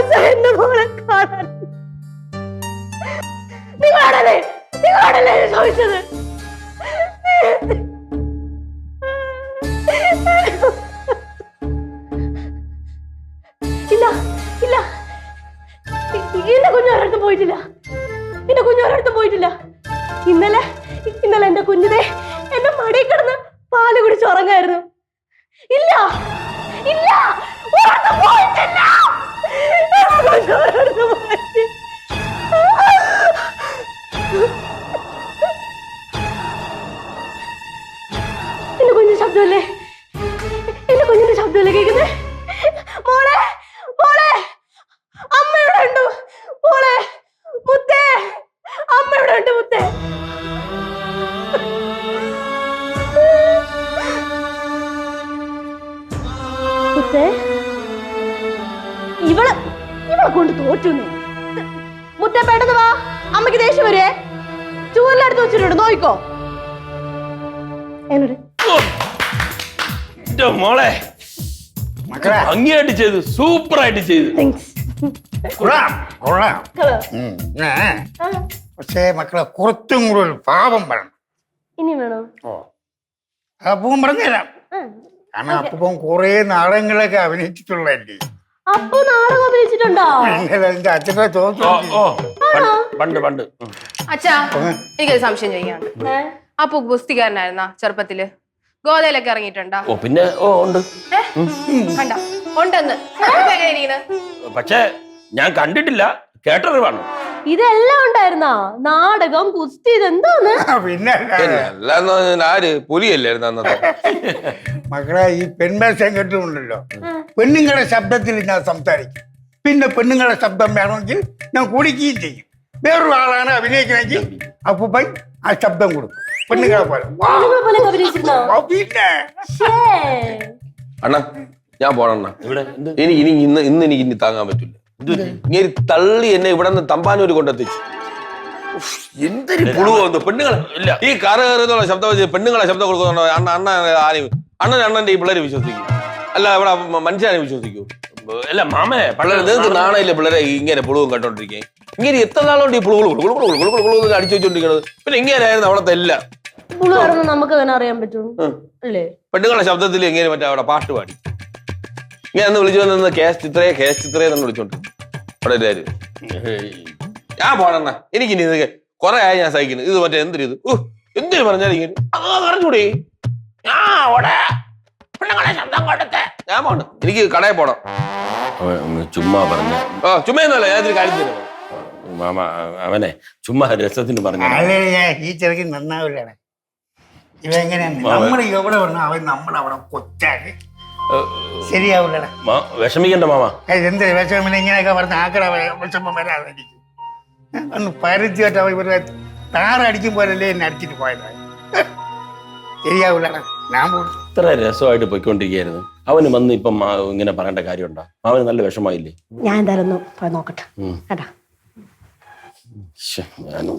ദിവസം എന്റെ മോളെ കാണാൻ. നിങ്ങളാണല്ലേ ചോദിച്ചത്. ഇല്ല ഇല്ല, എന്റെ കുഞ്ഞൊരിടത്തും പോയിട്ടില്ല. എന്റെ കുഞ്ഞൊരിടത്തും പോയിട്ടില്ല. ഇന്നലെ എന്റെ കുഞ്ഞിനെ എന്റെ മടിയിൽ കിടന്ന് പാല് കുടിച്ച് ഉറങ്ങായിരുന്നു. ഇല്ല ഇല്ല, ഒരിടത്തും പോയിട്ടില്ല. എന്റെ കുഞ്ഞിന്റെ ശബ്ദമല്ലേ, എന്റെ കുഞ്ഞിന്റെ ശബ്ദമല്ലേ കേൾക്കുന്നേ? മോളെ മോളെ, അമ്മ ഇവിടെ ഉണ്ട്. മോളെ മുത്തേ, അമ്മ ഇവിടെ ഉണ്ട്. മുത്തേ, മുത്തേ, ഇവളെ കൊണ്ട് തോറ്റു. മുത്തേ പെട്ടെന്ന് വാ, അമ്മക്ക് ദേഷ്യം വരുവേ. ചൂരിലെടുത്ത് വെച്ചിട്ടുണ്ട്, നോയിക്കോ. എന്നോട് മോളെ ഭംഗിയായിട്ട് ചെയ്തു, സൂപ്പർ ആയിട്ട് ചെയ്തു. പക്ഷേ മക്കളെ കുറച്ചും കൂടെ ഒരു പാപം പറയണം. ഇനി വേണോ? അപ്പൂപ്പൻ പറഞ്ഞുതരാം. കാരണം അപ്പൂപ്പൻ കുറെ നാടകങ്ങളൊക്കെ അഭിനയിച്ചിട്ടുള്ളതല്ലേ. അപ്പൊ നാടകം അഭിനയിച്ചിട്ടുണ്ടോ? എന്റെ അച്ഛനെ പണ്ട് പണ്ട്. അച്ഛാ, എനിക്കൊരു സംശയം ചോദിക്കാനുണ്ട്. അപ്പു ഗുസ്തിക്കാരനായിരുന്നാ ചെറുപ്പത്തില്? ഗോതയിലൊക്കെ ഇറങ്ങിയിട്ടുണ്ടോ? ഓ പിന്നെ ഉണ്ട്. കണ്ടോ? ഉണ്ടെന്ന്. പക്ഷെ ഞാൻ കണ്ടിട്ടില്ല, കേട്ടറിവാണ്. ഇതെല്ലാം ഉണ്ടായിരുന്നാ? നാടകം, കുസ്തി, ഇതെന്താന്ന്? പിന്നെ ആര് പുലിയല്ലായിരുന്നു അന്നത്തെ? മക്കളെ ഈ പെൺവേഷം കെട്ടുമുണ്ടല്ലോ, പെണ്ണുങ്ങളുടെ ശബ്ദത്തിൽ ഞാൻ സംസാരിക്കും. പിന്നെ പെണ്ണുങ്ങളുടെ ശബ്ദം വേണമെങ്കിൽ ഞാൻ കുടിക്കുകയും ചെയ്യും. വേറൊരു ആളാണ് അഭിനയിക്കണമെങ്കിൽ അപ്പൂപ്പൻ ആ ശബ്ദം കൊടുക്കും, പെണ്ണുങ്ങളെ പോലെ. പിന്നെ അണ്ണാ ഞാൻ പോണണ്ണ. ഇന്ന് എനിക്ക് ഇനി താങ്ങാൻ പറ്റില്ല. ഇങ്ങനെ തള്ളി എന്നെ ഇവിടെ നിന്ന് തമ്പാനൂര് കൊണ്ടെത്തിച്ചു. എന്തൊരു പുളുവോ പെണ്ണുങ്ങളെ. ഈ കാറ് കയറുന്നുള്ള ശബ്ദം വെച്ച് പെണ്ണുങ്ങളെ ശബ്ദം കൊടുക്കുന്നുണ്ടോ? അണ്ണന്റെ ഈ പിള്ളേര് വിശ്വസിക്കും, അല്ല ഇവിടെ മനുഷ്യനെ വിശ്വസിക്കൂ? അല്ല മാമേ, പിള്ളേർ നിങ്ങൾക്ക് നാണയില്ല പിള്ളേരെ ഇങ്ങനെ പുളുവും കണ്ടോണ്ടിരിക്കേ. ഇങ്ങനെ എത്ര നാളുകൊണ്ട് ഈ പുളുകൾ അടിച്ചു വെച്ചോണ്ടിരിക്കണത്? പിന്നെ ഇങ്ങനെയായിരുന്നു അവിടത്തെ എല്ലാം. നമുക്ക് അറിയാൻ പറ്റും അല്ലേ? പെണ്ണുങ്ങളെ ശബ്ദത്തിൽ എങ്ങനെ മറ്റേ അവിടെ പാട്ട് പാടി ഇങ്ങനെ ഒന്ന് വിളിച്ചു വന്ന കേസ് ചിത്രയെ തന്നെ വിളിച്ചോണ്ട് അവിടെ എല്ലാവരും. ഞാൻ പോണെന്നാ, എനിക്കിനി ഇത് കുറെ ആയി ഞാൻ സഹിക്കുന്നു. ഇത് മറ്റേ എന്തിനു ഇത് എന്തിനു പറഞ്ഞാൽ ഇങ്ങനെ അറിഞ്ഞൂടെ? ഞാൻ പോണം, എനിക്ക് കടയിൽ പോണം. ചുമ്മാ പറഞ്ഞ ചുമ്മാന്നല്ല, ഞാൻ ഇതിന് കാര്യം തരാം. മാമ അവനെ ചുമ്മാ രസത്തിന് പറഞ്ഞു. ഈ ചെറുക്ക് നന്നാവില്ല. ഇവെങ്ങനെയാണ് നമ്മൾ എവിടെ പറഞ്ഞു അവൻ നമ്മളവിടെ കൊച്ചാക്കി ശരിയാവില്ലടാ. വിഷമിക്കണ്ട മാമ. എന്ത് വിഷമം ഇങ്ങനെയൊക്കെ പറഞ്ഞ ആക്കട വിഷമം വരാതിരിക്കും. ഒന്ന് പരിചയമായിട്ട് അവൻ ഇവരുടെ താറടിക്കുമ്പോഴല്ലേ എന്നെ അടിച്ചിട്ട് പോയതാണ്. ശരിയാവില്ലടാ. ഞാൻ ഇത്ര രസമായിട്ട് പോയിക്കൊണ്ടിരിക്കുകയായിരുന്നു. അവന് വന്ന് ഇപ്പം ഇങ്ങനെ പറയേണ്ട കാര്യമുണ്ടോ? അവന് നല്ല വിഷമായില്ലേ? ഞാൻ എന്തായാലും നോക്കട്ടെ. ഞാനും